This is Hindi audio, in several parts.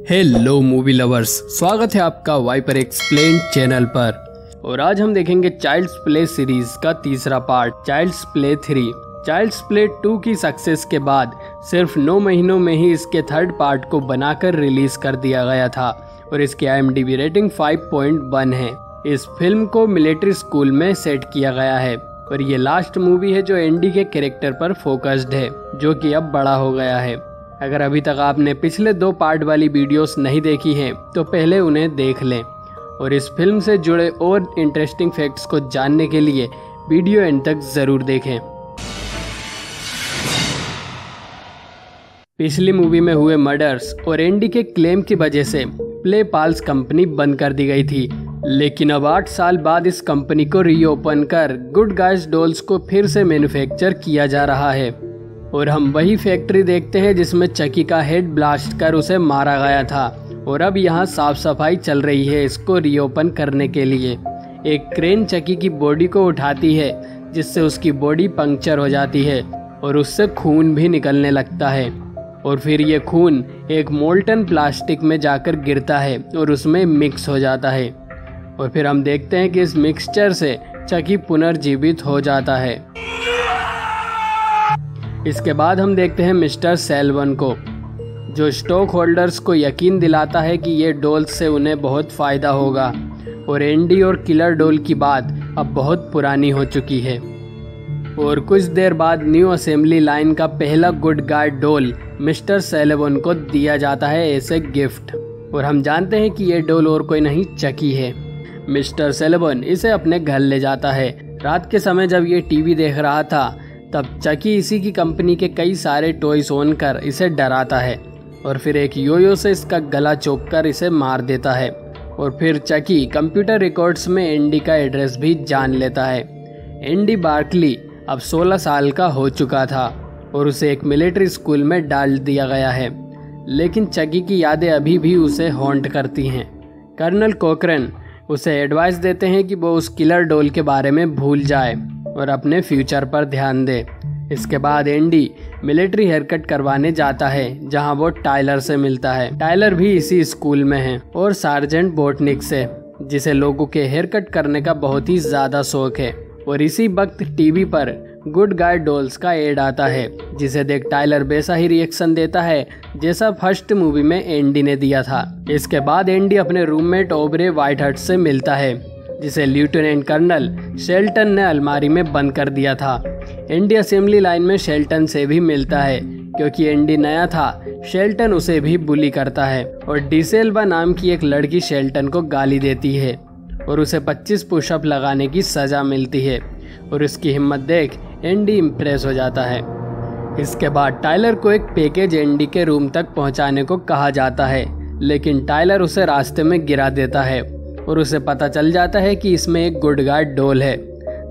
हेलो मूवी लवर्स, स्वागत है आपका वाइपर एक्सप्लेन चैनल पर। और आज हम देखेंगे चाइल्ड्स प्ले सीरीज का तीसरा part, Child's Play 3। Child's Play 2 की सक्सेस के बाद सिर्फ 9 महीनों में ही इसके थर्ड पार्ट को बनाकर रिलीज कर दिया गया था और इसकी IMDb रेटिंग 5.1 है। इस फिल्म को मिलिट्री स्कूल में सेट किया गया है और ये लास्ट मूवी है जो एंडी के कैरेक्टर पर फोकस्ड है, जो कि अब बड़ा हो गया है। अगर अभी तक आपने पिछले 2 पार्ट वाली वीडियोस नहीं देखी हैं तो पहले उन्हें देख लें और इस फिल्म से जुड़े और इंटरेस्टिंग फैक्ट्स को जानने के लिए वीडियो एंड तक जरूर देखें। पिछली मूवी में हुए मर्डर्स और एंडी के क्लेम की वजह से प्ले पाल्स कंपनी बंद कर दी गई थी, लेकिन अब 8 साल बाद इस कंपनी को रीओपन कर गुड गाइज डॉल्स को फिर से मैन्युफैक्चर किया जा रहा है। और हम वही फैक्ट्री देखते हैं जिसमें चकी का हेड ब्लास्ट कर उसे मारा गया था और अब यहाँ साफ सफाई चल रही है इसको रीओपन करने के लिए। एक क्रेन चकी की बॉडी को उठाती है जिससे उसकी बॉडी पंक्चर हो जाती है और उससे खून भी निकलने लगता है और फिर ये खून एक मोल्टन प्लास्टिक में जाकर गिरता है और उसमें मिक्स हो जाता है और फिर हम देखते हैं कि इस मिक्सचर से चकी पुनर्जीवित हो जाता है। इसके बाद हम देखते हैं मिस्टर सेल्वन को, जो स्टॉक होल्डर्स को यकीन दिलाता है कि ये डॉल्स से उन्हें बहुत फ़ायदा होगा और एंडी और किलर डॉल की बात अब बहुत पुरानी हो चुकी है। और कुछ देर बाद न्यू असेंबली लाइन का पहला good guy doll mister Selvan को दिया जाता है एज ए गिफ्ट और हम जानते हैं कि ये डॉल और कोई नहीं चकी है। मिस्टर सेल्वन इसे अपने घर ले जाता है। रात के समय जब ये टीवी देख रहा था तब चकी इसी की कंपनी के कई सारे टॉयज ओन कर इसे डराता है और फिर एक योयो से इसका गला चौंककर इसे मार देता है और फिर चकी कंप्यूटर रिकॉर्ड्स में एंडी का एड्रेस भी जान लेता है। एंडी बार्कली अब 16 साल का हो चुका था और उसे एक मिलिट्री स्कूल में डाल दिया गया है, लेकिन चकी की यादें अभी भी उसे हॉन्ट करती हैं। कर्नल कोकरेन उसे एडवाइस देते हैं कि वो उस किलर डॉल के बारे में भूल जाए और अपने फ्यूचर पर ध्यान दे। इसके बाद एंडी मिलिट्री हेयरकट करवाने जाता है जहां वो टाइलर से मिलता है। टाइलर भी इसी स्कूल में है और सार्जेंट बोटनिक से, जिसे लोगों के हेयरकट करने का बहुत ही ज्यादा शौक है। और इसी वक्त टीवी पर गुड गाय डॉल्स का एड आता है, जिसे देख टाइलर वैसा ही रिएक्शन देता है जैसा फर्स्ट मूवी में एंडी ने दिया था। इसके बाद एंडी अपने रूममेट ओब्रे व्हाइटहर्ट से मिलता है, जिसे लेफ्टिनेंट कर्नल शेल्टन ने अलमारी में बंद कर दिया था। एंडी असेंबली लाइन में शेल्टन से भी मिलता है। क्योंकि एंडी नया था, शेल्टन उसे भी बुली करता है और डिसेल्वा नाम की एक लड़की शेल्टन को गाली देती है और उसे 25 पुशअप लगाने की सजा मिलती है और उसकी हिम्मत देख एंडी इम्प्रेस हो जाता है। इसके बाद टाइलर को एक पैकेज एंडी के रूम तक पहुंचाने को कहा जाता है, लेकिन टाइलर उसे रास्ते में गिरा देता है और उसे पता चल जाता है कि इसमें एक गुड गाय डॉल है,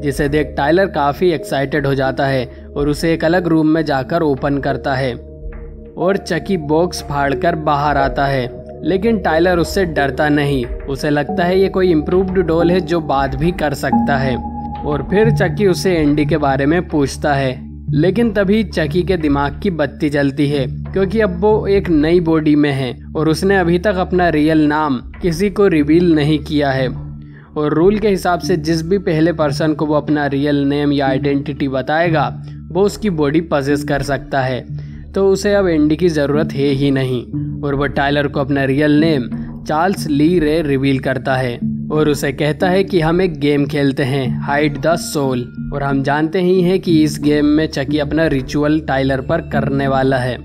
जिसे देख टाइलर काफ़ी एक्साइटेड हो जाता है और उसे एक अलग रूम में जाकर ओपन करता है और चकी बॉक्स फाड़कर बाहर आता है। लेकिन टाइलर उससे डरता नहीं, उसे लगता है ये कोई इम्प्रूव्ड डॉल है जो बात भी कर सकता है। और फिर चकी उसे एंडी के बारे में पूछता है, लेकिन तभी चकी के दिमाग की बत्ती जलती है क्योंकि अब वो एक नई बॉडी में है और उसने अभी तक अपना रियल नाम किसी को रिवील नहीं किया है। और रूल के हिसाब से जिस भी पहले पर्सन को वो अपना रियल नेम या आइडेंटिटी बताएगा वो उसकी बॉडी पजेस कर सकता है, तो उसे अब एंडी की ज़रूरत है ही नहीं। और वो टाइलर को अपना रियल नेम चार्ल्स ली रे रिवील करता है और उसे कहता है कि हम एक गेम खेलते हैं, हाइड द सोल। और हम जानते ही हैं कि इस गेम में चकी अपना रिचुअल टाइलर पर करने वाला है।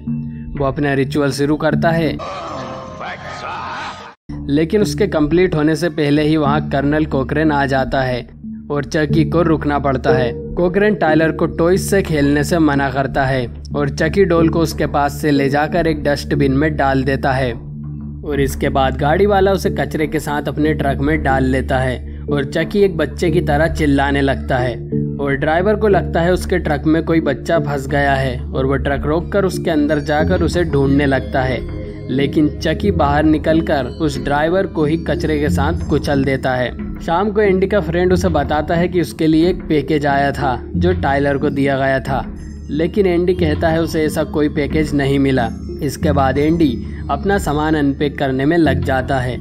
वो अपना रिचुअल शुरू करता है, लेकिन उसके कंप्लीट होने से पहले ही वहाँ कर्नल कोकरेन आ जाता है और चकी को रुकना पड़ता है। कोकरेन टाइलर को टॉयज से खेलने से मना करता है और चकी डॉल को उसके पास से ले जाकर एक डस्टबिन में डाल देता है और इसके बाद गाड़ी वाला उसे कचरे के साथ अपने ट्रक में डाल लेता है और चकी एक बच्चे की तरह चिल्लाने लगता है और ड्राइवर को लगता है उसके ट्रक में कोई बच्चा फंस गया है और वो ट्रक रोककर उसके अंदर जाकर उसे ढूंढने लगता है, लेकिन चकी बाहर निकलकर उस ड्राइवर को ही कचरे के साथ कुचल देता है। शाम को एंडी का फ्रेंड उसे बताता है कि उसके लिए एक पैकेज आया था जो टाइलर को दिया गया था, लेकिन एंडी कहता है उसे ऐसा कोई पैकेज नहीं मिला। इसके बाद एंडी अपना सामान अनपैक करने में लग जाता है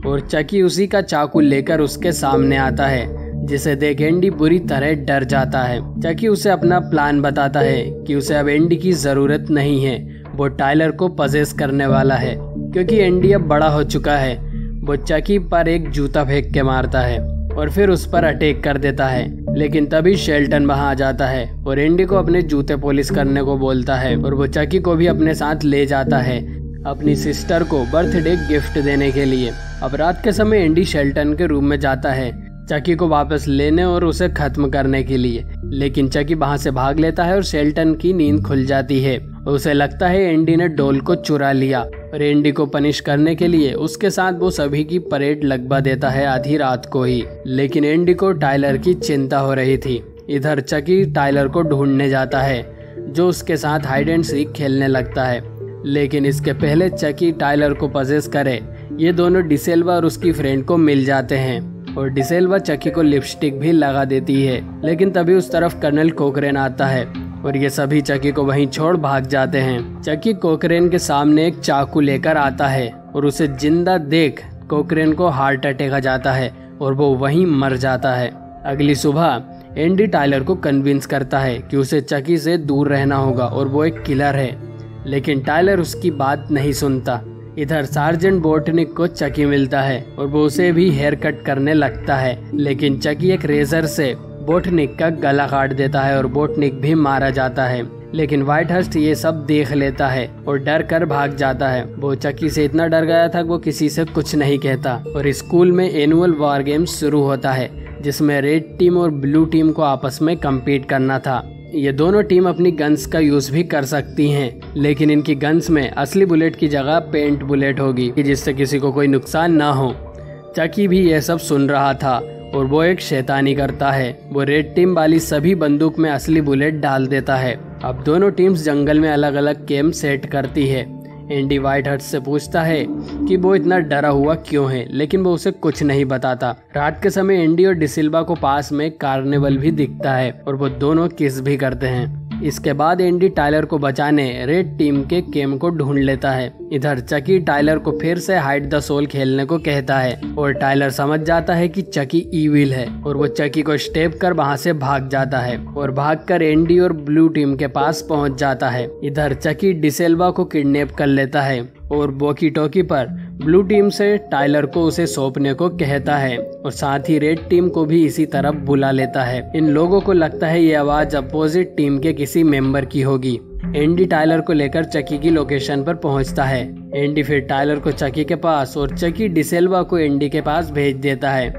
और चकी उसी का चाकू लेकर उसके सामने आता है, जिसे देख एंडी बुरी तरह डर जाता है। चकी उसे अपना प्लान बताता है कि उसे अब एंडी की जरूरत नहीं है, वो टाइलर को पजेस करने वाला है क्योंकि एंडी अब बड़ा हो चुका है। वो चकी पर एक जूता फेंक के मारता है और फिर उस पर अटैक कर देता है, लेकिन तभी शेल्टन वहां आ जाता है और एंडी को अपने जूते पॉलिश करने को बोलता है और वो चकी को भी अपने साथ ले जाता है अपनी सिस्टर को बर्थडे गिफ्ट देने के लिए। अब रात के समय एंडी शेल्टन के रूम में जाता है चकी को वापस लेने और उसे खत्म करने के लिए, लेकिन चकी वहां से भाग लेता है और शेल्टन की नींद खुल जाती है। उसे लगता है एंडी ने डॉल को चुरा लिया और एंडी को पनिश करने के लिए उसके साथ वो सभी की परेड लगवा देता है आधी रात को ही। लेकिन एंडी को टाइलर की चिंता हो रही थी। इधर चकी टाइलर को ढूंढने जाता है जो उसके साथ हाइड एंड सीक खेलने लगता है, लेकिन इसके पहले चकी टाइलर को पजेस करे ये दोनों डिसेल्वा और उसकी फ्रेंड को मिल जाते हैं और डिसेल्वा चकी को लिपस्टिक भी लगा देती है। लेकिन तभी उस तरफ कर्नल कोकरेन आता है और ये सभी चकी को वहीं छोड़ भाग जाते हैं। चकी कोकरेन के सामने एक चाकू लेकर आता है और उसे जिंदा देख कोकरेन को हार्ट अटैक आ जाता है और वो वहीं मर जाता है। अगली सुबह एंडी टाइलर को कन्विंस करता है कि उसे चकी से दूर रहना होगा और वो एक किलर है, लेकिन टाइलर उसकी बात नहीं सुनता। इधर सार्जेंट बोटनिक को चकी मिलता है और वो उसे भी हेयर कट करने लगता है, लेकिन चकी एक रेजर से बोटनिक का गला काट देता है और बोटनिक भी मारा जाता है। लेकिन व्हाइट हर्स्ट ये सब देख लेता है और डर कर भाग जाता है। वो चकी से इतना डर गया था कि वो किसी से कुछ नहीं कहता। और स्कूल में एनुअल वॉर गेम्स शुरू होता है जिसमें रेड टीम और ब्लू टीम को आपस में कम्पीट करना था। ये दोनों टीम अपनी गन्स का यूज भी कर सकती हैं, लेकिन इनकी गन्स में असली बुलेट की जगह पेंट बुलेट होगी जिससे किसी को कोई नुकसान ना हो। चकी भी ये सब सुन रहा था और वो एक शैतानी करता है। वो रेड टीम वाली सभी बंदूक में असली बुलेट डाल देता है। अब दोनों टीम्स जंगल में अलग अलग कैंप सेट करती है। एंडी व्हाइट हर्ट से पूछता है कि वो इतना डरा हुआ क्यों है, लेकिन वो उसे कुछ नहीं बताता। रात के समय एंडी और डिसिल्वा को पास में कार्निवल भी दिखता है और वो दोनों किस भी करते हैं। इसके बाद एंडी टाइलर को बचाने रेड टीम के कैंप को ढूंढ लेता है। इधर चकी टाइलर को फिर से हाइड द सोल खेलने को कहता है और टाइलर समझ जाता है कि चकी ईविल है और वो चकी को स्टेप कर वहां से भाग जाता है और भागकर एंडी और ब्लू टीम के पास पहुंच जाता है। इधर चकी डिसेल्वा को किडनैप कर लेता है और वॉकी टॉकी पर ब्लू टीम से टाइलर को उसे सौंपने को कहता है और साथ ही रेड टीम को भी इसी तरफ बुला लेता है। इन लोगों को लगता है ये आवाज अपोजिट टीम के किसी मेंबर की होगी। एंडी टाइलर को लेकर चकी की लोकेशन पर पहुंचता है। एंडी फिर टाइलर को चकी के पास और चकी डिसेल्वा को एंडी के पास भेज देता है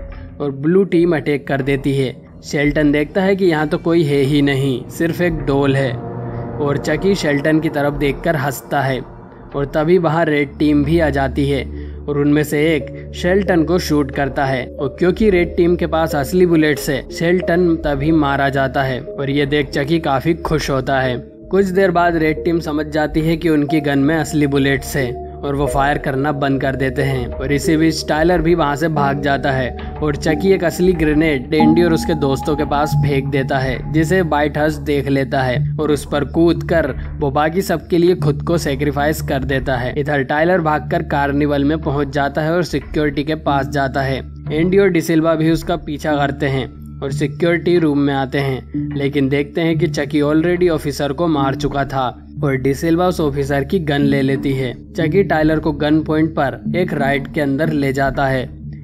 और ब्लू टीम अटैक कर देती है। शेल्टन देखता है कि यहाँ तो कोई है ही नहीं, सिर्फ एक डोल है और चकी शेल्टन की तरफ देखकर हंसता है और तभी वहाँ रेड टीम भी आ जाती है और उनमें से एक शेल्टन को शूट करता है और क्योंकि रेड टीम के पास असली बुलेट्स है शेल्टन तभी मारा जाता है और ये देख चकी काफी खुश होता है। कुछ देर बाद रेड टीम समझ जाती है कि उनकी गन में असली बुलेट्स है और वो फायर करना बंद कर देते हैं और इसी बीच टाइलर भी वहां से भाग जाता है और चकी एक असली ग्रेनेड एंडी और उसके दोस्तों के पास फेंक देता है जिसे व्हाइट हर्स्ट देख लेता है और उस पर कूद कर वो बाकी सबके लिए खुद को सेक्रीफाइस कर देता है। इधर टाइलर भागकर कार्निवल में पहुंच जाता है और सिक्योरिटी के पास जाता है। एंडी और डिसिल्वा भी उसका पीछा करते हैं और सिक्योरिटी रूम में आते हैं, लेकिन देखते हैं कि चकी ऑलरेडी ऑफिसर को मार चुका था और डिसिल्वा उस ऑफिसर की गन ले लेती है। चकी टाइलर को गन पॉइंट पर एक राइड के अंदर ले जाता है।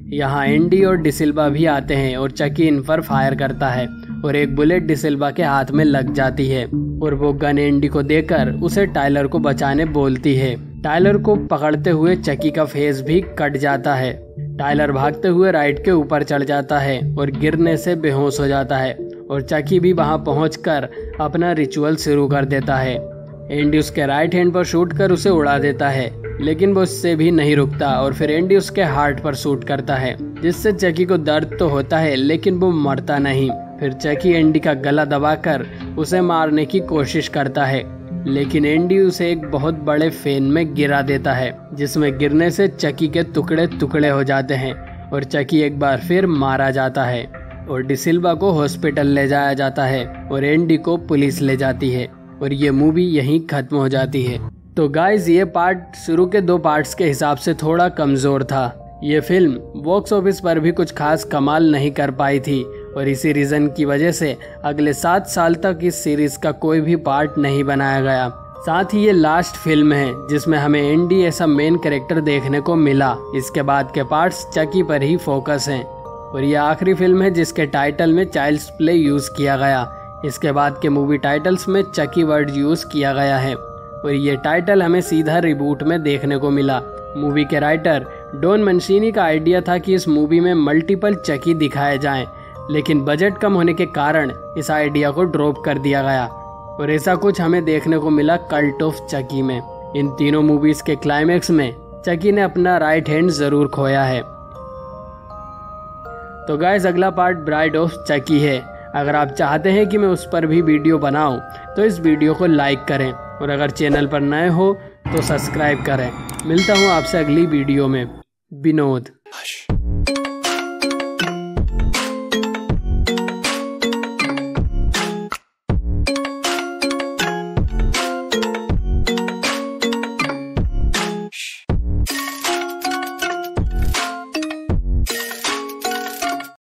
यहाँ एंडी और डिसिल्वा भी आते हैं और चकी इन पर फायर करता है और एक बुलेट डिसिल्वा के हाथ में लग जाती है और वो गन एंडी को देकर उसे टाइलर को बचाने बोलती है। टाइलर को पकड़ते हुए चकी का फेस भी कट जाता है। टाइलर भागते हुए राइड के ऊपर चढ़ जाता है और गिरने से बेहोश हो जाता है और चकी भी वहां पहुंचकर अपना रिचुअल शुरू कर देता है। एंडी उसके राइट हैंड पर शूट कर उसे उड़ा देता है, लेकिन वो उससे भी नहीं रुकता और फिर एंडी उसके हार्ट पर शूट करता है जिससे चकी को दर्द तो होता है लेकिन वो मरता नहीं। फिर चकी एंडी का गला दबाकर उसे मारने की कोशिश करता है, लेकिन एंडी उसे एक बहुत बड़े फैन में गिरा देता है जिसमें गिरने से चकी के टुकड़े टुकड़े हो जाते हैं और चकी एक बार फिर मारा जाता है और डिसिल्वा को हॉस्पिटल ले जाया जाता है और एंडी को पुलिस ले जाती है और ये मूवी यहीं खत्म हो जाती है। तो गाइज ये पार्ट शुरू के 2 पार्ट्स के हिसाब से थोड़ा कमज़ोर था। ये फिल्म बॉक्स ऑफिस पर भी कुछ खास कमाल नहीं कर पाई थी और इसी रीज़न की वजह से अगले 7 साल तक इस सीरीज़ का कोई भी पार्ट नहीं बनाया गया। साथ ही ये लास्ट फिल्म है जिसमें हमें एंडी ऐसा मेन कैरेक्टर देखने को मिला। इसके बाद के पार्ट्स चकी पर ही फोकस हैं और ये आखिरी फिल्म है जिसके टाइटल में चाइल्ड्स प्ले यूज़ किया गया। इसके बाद के मूवी टाइटल्स में चकी वर्ड यूज़ किया गया है और ये टाइटल हमें सीधा रिबूट में देखने को मिला। मूवी के राइटर डॉन मैंसीनी का आइडिया था कि इस मूवी में मल्टीपल चकी दिखाए जाएं, लेकिन बजट कम होने के कारण इस आइडिया को ड्रॉप कर दिया गया और ऐसा कुछ हमें देखने को मिला कल्ट ऑफ चकी में। इन तीनों मूवीज के क्लाइमेक्स में चकी ने अपना राइट हैंड जरूर खोया है। तो गाइस अगला पार्ट ब्राइड ऑफ चकी है। अगर आप चाहते हैं कि मैं उस पर भी वीडियो बनाऊं तो इस वीडियो को लाइक करें और अगर चैनल पर नए हो तो सब्सक्राइब करें। मिलता हूं आपसे अगली वीडियो में। विनोद।